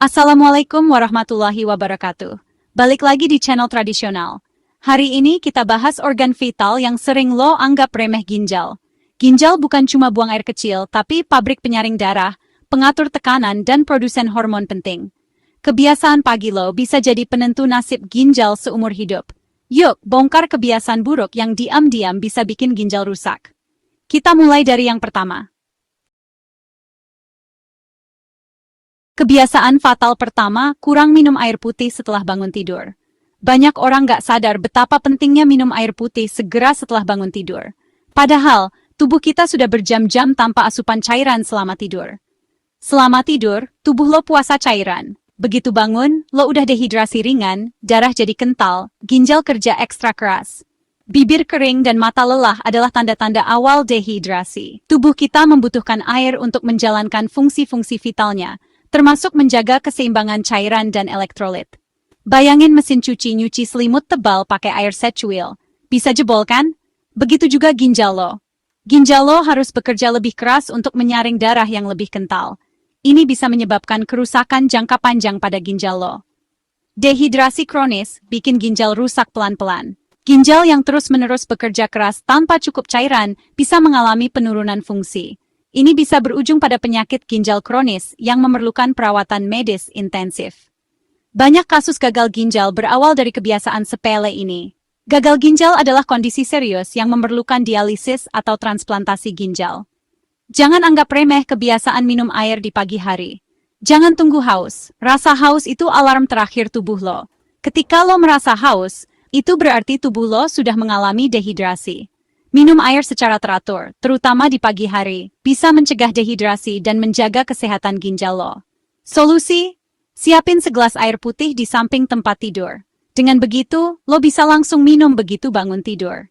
Assalamualaikum warahmatullahi wabarakatuh. Balik lagi di channel tradisional. Hari ini kita bahas organ vital yang sering lo anggap remeh, ginjal. Ginjal bukan cuma buang air kecil, tapi pabrik penyaring darah, pengatur tekanan, dan produsen hormon penting. Kebiasaan pagi lo bisa jadi penentu nasib ginjal seumur hidup. Yuk, bongkar kebiasaan buruk yang diam-diam bisa bikin ginjal rusak. Kita mulai dari yang pertama. Kebiasaan fatal pertama, kurang minum air putih setelah bangun tidur. Banyak orang gak sadar betapa pentingnya minum air putih segera setelah bangun tidur. Padahal, tubuh kita sudah berjam-jam tanpa asupan cairan selama tidur. Selama tidur, tubuh lo puasa cairan. Begitu bangun, lo udah dehidrasi ringan, darah jadi kental, ginjal kerja ekstra keras. Bibir kering dan mata lelah adalah tanda-tanda awal dehidrasi. Tubuh kita membutuhkan air untuk menjalankan fungsi-fungsi vitalnya, termasuk menjaga keseimbangan cairan dan elektrolit. Bayangin mesin cuci nyuci selimut tebal pakai air secuil. Bisa jebol kan? Begitu juga ginjal lo. Ginjal lo harus bekerja lebih keras untuk menyaring darah yang lebih kental. Ini bisa menyebabkan kerusakan jangka panjang pada ginjal lo. Dehidrasi kronis bikin ginjal rusak pelan-pelan. Ginjal yang terus-menerus bekerja keras tanpa cukup cairan bisa mengalami penurunan fungsi. Ini bisa berujung pada penyakit ginjal kronis yang memerlukan perawatan medis intensif. Banyak kasus gagal ginjal berawal dari kebiasaan sepele ini. Gagal ginjal adalah kondisi serius yang memerlukan dialisis atau transplantasi ginjal. Jangan anggap remeh kebiasaan minum air di pagi hari. Jangan tunggu haus. Rasa haus itu alarm terakhir tubuh lo. Ketika lo merasa haus, itu berarti tubuh lo sudah mengalami dehidrasi. Minum air secara teratur, terutama di pagi hari, bisa mencegah dehidrasi dan menjaga kesehatan ginjal lo. Solusi? Siapin segelas air putih di samping tempat tidur. Dengan begitu, lo bisa langsung minum begitu bangun tidur.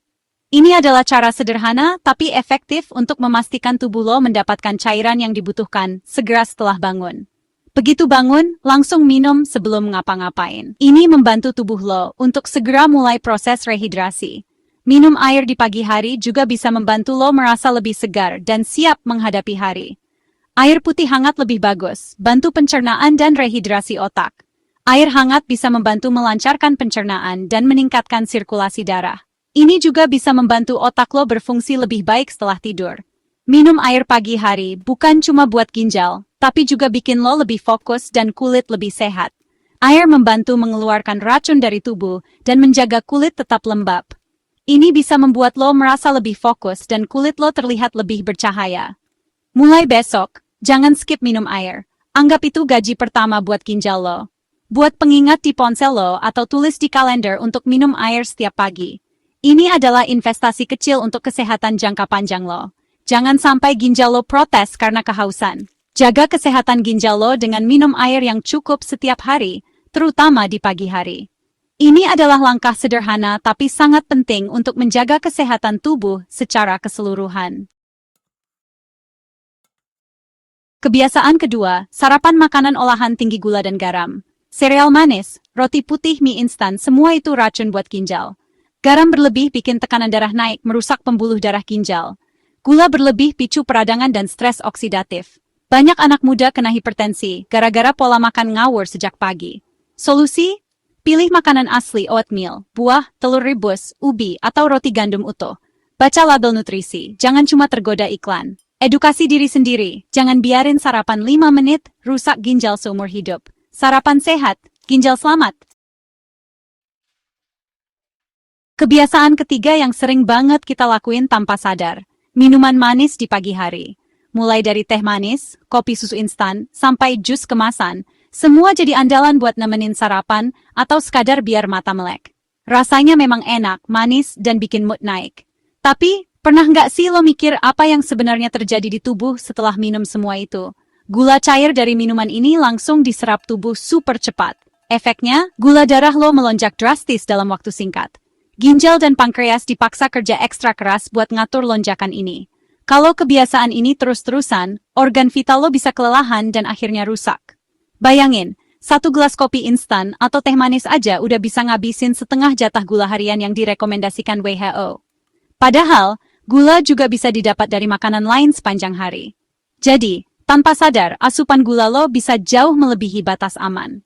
Ini adalah cara sederhana tapi efektif untuk memastikan tubuh lo mendapatkan cairan yang dibutuhkan segera setelah bangun. Begitu bangun, langsung minum sebelum ngapa-ngapain. Ini membantu tubuh lo untuk segera mulai proses rehidrasi. Minum air di pagi hari juga bisa membantu lo merasa lebih segar dan siap menghadapi hari. Air putih hangat lebih bagus, bantu pencernaan dan rehidrasi otak. Air hangat bisa membantu melancarkan pencernaan dan meningkatkan sirkulasi darah. Ini juga bisa membantu otak lo berfungsi lebih baik setelah tidur. Minum air pagi hari bukan cuma buat ginjal, tapi juga bikin lo lebih fokus dan kulit lebih sehat. Air membantu mengeluarkan racun dari tubuh dan menjaga kulit tetap lembab. Ini bisa membuat lo merasa lebih fokus dan kulit lo terlihat lebih bercahaya. Mulai besok, jangan skip minum air. Anggap itu gaji pertama buat ginjal lo. Buat pengingat di ponsel lo atau tulis di kalender untuk minum air setiap pagi. Ini adalah investasi kecil untuk kesehatan jangka panjang lo. Jangan sampai ginjal lo protes karena kehausan. Jaga kesehatan ginjal lo dengan minum air yang cukup setiap hari, terutama di pagi hari. Ini adalah langkah sederhana tapi sangat penting untuk menjaga kesehatan tubuh secara keseluruhan. Kebiasaan kedua, sarapan makanan olahan tinggi gula dan garam. Sereal manis, roti putih, mie instan, semua itu racun buat ginjal. Garam berlebih bikin tekanan darah naik, merusak pembuluh darah ginjal. Gula berlebih picu peradangan dan stres oksidatif. Banyak anak muda kena hipertensi gara-gara pola makan ngawur sejak pagi. Solusi? Pilih makanan asli, oatmeal, buah, telur rebus, ubi, atau roti gandum utuh. Baca label nutrisi, jangan cuma tergoda iklan. Edukasi diri sendiri, jangan biarin sarapan 5 menit, rusak ginjal seumur hidup. Sarapan sehat, ginjal selamat. Kebiasaan ketiga yang sering banget kita lakuin tanpa sadar. Minuman manis di pagi hari. Mulai dari teh manis, kopi susu instan, sampai jus kemasan. Semua jadi andalan buat nemenin sarapan atau sekadar biar mata melek. Rasanya memang enak, manis, dan bikin mood naik. Tapi, pernah nggak sih lo mikir apa yang sebenarnya terjadi di tubuh setelah minum semua itu? Gula cair dari minuman ini langsung diserap tubuh super cepat. Efeknya, gula darah lo melonjak drastis dalam waktu singkat. Ginjal dan pankreas dipaksa kerja ekstra keras buat ngatur lonjakan ini. Kalau kebiasaan ini terus-terusan, organ vital lo bisa kelelahan dan akhirnya rusak. Bayangin, 1 gelas kopi instan atau teh manis aja udah bisa ngabisin setengah jatah gula harian yang direkomendasikan WHO. Padahal, gula juga bisa didapat dari makanan lain sepanjang hari. Jadi, Tanpa sadar, asupan gula lo bisa jauh melebihi batas aman.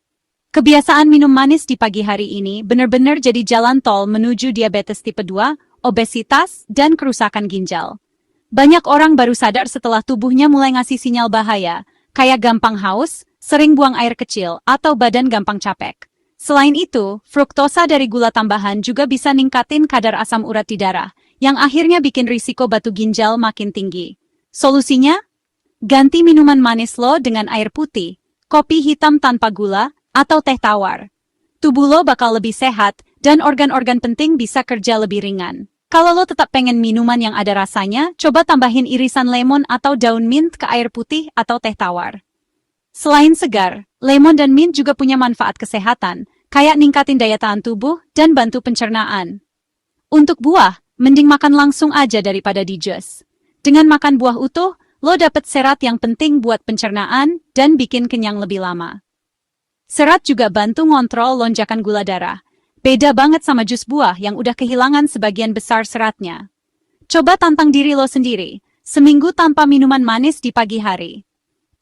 Kebiasaan minum manis di pagi hari ini benar-benar jadi jalan tol menuju diabetes tipe 2, obesitas, dan kerusakan ginjal. Banyak orang baru sadar setelah tubuhnya mulai ngasih sinyal bahaya, kayak gampang haus, sering buang air kecil, atau badan gampang capek. Selain itu, fruktosa dari gula tambahan juga bisa ningkatin kadar asam urat di darah, yang akhirnya bikin risiko batu ginjal makin tinggi. Solusinya? Ganti minuman manis lo dengan air putih, kopi hitam tanpa gula, atau teh tawar. Tubuh lo bakal lebih sehat, dan organ-organ penting bisa kerja lebih ringan. Kalau lo tetap pengen minuman yang ada rasanya, coba tambahin irisan lemon atau daun mint ke air putih atau teh tawar. Selain segar, lemon dan mint juga punya manfaat kesehatan, kayak ningkatin daya tahan tubuh dan bantu pencernaan. Untuk buah, mending makan langsung aja daripada di jus. Dengan makan buah utuh, lo dapet serat yang penting buat pencernaan dan bikin kenyang lebih lama. Serat juga bantu ngontrol lonjakan gula darah. Beda banget sama jus buah yang udah kehilangan sebagian besar seratnya. Coba tantang diri lo sendiri, seminggu tanpa minuman manis di pagi hari.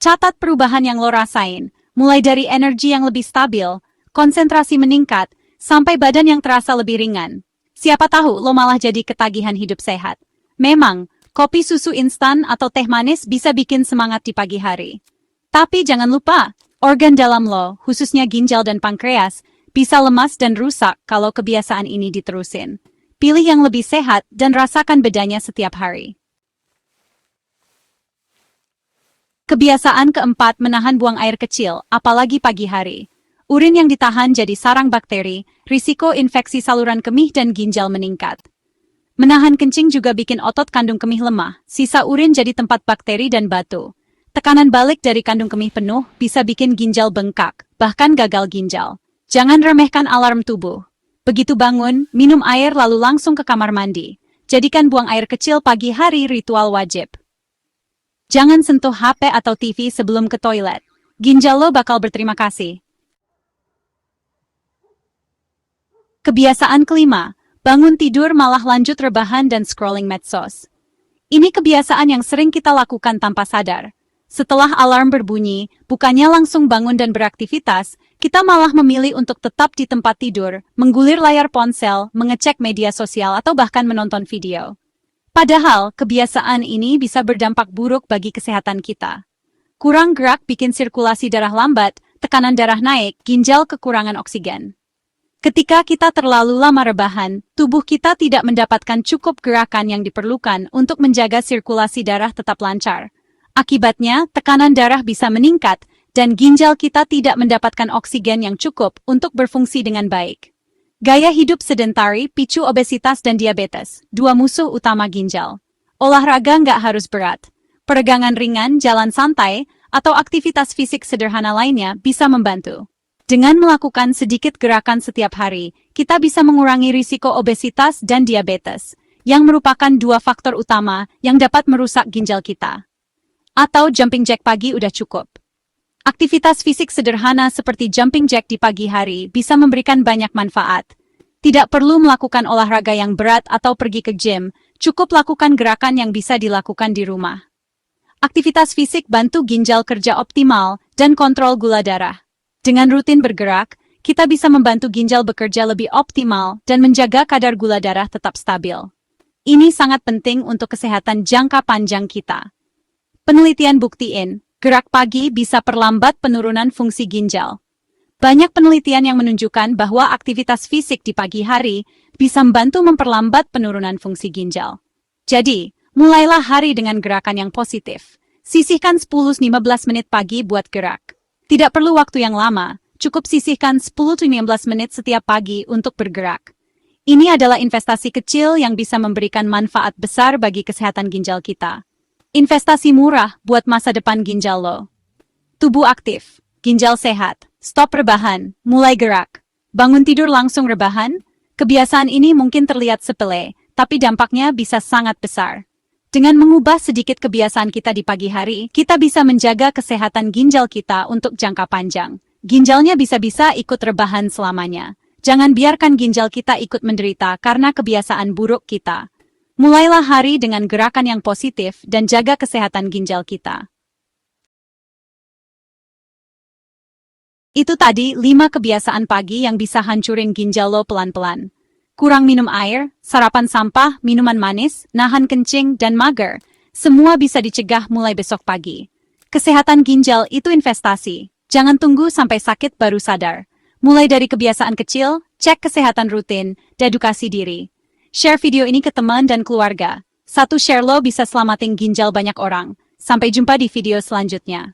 Catat perubahan yang lo rasain, mulai dari energi yang lebih stabil, konsentrasi meningkat, sampai badan yang terasa lebih ringan. Siapa tahu lo malah jadi ketagihan hidup sehat. Memang, kopi susu instan atau teh manis bisa bikin semangat di pagi hari. Tapi jangan lupa, organ dalam lo, khususnya ginjal dan pankreas, bisa lemas dan rusak kalau kebiasaan ini diterusin. Pilih yang lebih sehat dan rasakan bedanya setiap hari. Kebiasaan keempat, menahan buang air kecil, apalagi pagi hari. Urin yang ditahan jadi sarang bakteri, risiko infeksi saluran kemih dan ginjal meningkat. Menahan kencing juga bikin otot kandung kemih lemah, sisa urin jadi tempat bakteri dan batu. Tekanan balik dari kandung kemih penuh bisa bikin ginjal bengkak, bahkan gagal ginjal. Jangan remehkan alarm tubuh. Begitu bangun, minum air lalu langsung ke kamar mandi. Jadikan buang air kecil pagi hari ritual wajib. Jangan sentuh HP atau TV sebelum ke toilet. Ginjal lo bakal berterima kasih. Kebiasaan kelima, bangun tidur malah lanjut rebahan dan scrolling medsos. Ini kebiasaan yang sering kita lakukan tanpa sadar. Setelah alarm berbunyi, bukannya langsung bangun dan beraktivitas, kita malah memilih untuk tetap di tempat tidur, menggulir layar ponsel, mengecek media sosial atau bahkan menonton video. Padahal, kebiasaan ini bisa berdampak buruk bagi kesehatan kita. Kurang gerak bikin sirkulasi darah lambat, tekanan darah naik, ginjal kekurangan oksigen. Ketika kita terlalu lama rebahan, tubuh kita tidak mendapatkan cukup gerakan yang diperlukan untuk menjaga sirkulasi darah tetap lancar. Akibatnya, tekanan darah bisa meningkat, dan ginjal kita tidak mendapatkan oksigen yang cukup untuk berfungsi dengan baik. Gaya hidup sedentari picu obesitas dan diabetes, dua musuh utama ginjal. Olahraga nggak harus berat. Peregangan ringan, jalan santai, atau aktivitas fisik sederhana lainnya bisa membantu. Dengan melakukan sedikit gerakan setiap hari, kita bisa mengurangi risiko obesitas dan diabetes, yang merupakan dua faktor utama yang dapat merusak ginjal kita. Atau jumping jack pagi udah cukup. Aktivitas fisik sederhana seperti jumping jack di pagi hari bisa memberikan banyak manfaat. Tidak perlu melakukan olahraga yang berat atau pergi ke gym, cukup lakukan gerakan yang bisa dilakukan di rumah. Aktivitas fisik bantu ginjal kerja optimal dan kontrol gula darah. Dengan rutin bergerak, kita bisa membantu ginjal bekerja lebih optimal dan menjaga kadar gula darah tetap stabil. Ini sangat penting untuk kesehatan jangka panjang kita. Penelitian buktiin, gerak pagi bisa perlambat penurunan fungsi ginjal. Banyak penelitian yang menunjukkan bahwa aktivitas fisik di pagi hari bisa membantu memperlambat penurunan fungsi ginjal. Jadi, mulailah hari dengan gerakan yang positif. Sisihkan 10-15 menit pagi buat gerak. Tidak perlu waktu yang lama, cukup sisihkan 10-15 menit setiap pagi untuk bergerak. Ini adalah investasi kecil yang bisa memberikan manfaat besar bagi kesehatan ginjal kita. Investasi murah buat masa depan ginjal lo. Tubuh aktif, ginjal sehat, stop rebahan, mulai gerak. Bangun tidur langsung rebahan. Kebiasaan ini mungkin terlihat sepele, tapi dampaknya bisa sangat besar. Dengan mengubah sedikit kebiasaan kita di pagi hari, kita bisa menjaga kesehatan ginjal kita untuk jangka panjang. Ginjalnya bisa-bisa ikut rebahan selamanya. Jangan biarkan ginjal kita ikut menderita karena kebiasaan buruk kita. Mulailah hari dengan gerakan yang positif dan jaga kesehatan ginjal kita. Itu tadi 5 kebiasaan pagi yang bisa hancurin ginjal lo pelan-pelan. Kurang minum air, sarapan sampah, minuman manis, nahan kencing, dan mager. Semua bisa dicegah mulai besok pagi. Kesehatan ginjal itu investasi. Jangan tunggu sampai sakit baru sadar. Mulai dari kebiasaan kecil, cek kesehatan rutin, dan edukasi diri. Share video ini ke teman dan keluarga. Satu share lo bisa selamatin ginjal banyak orang. Sampai jumpa di video selanjutnya.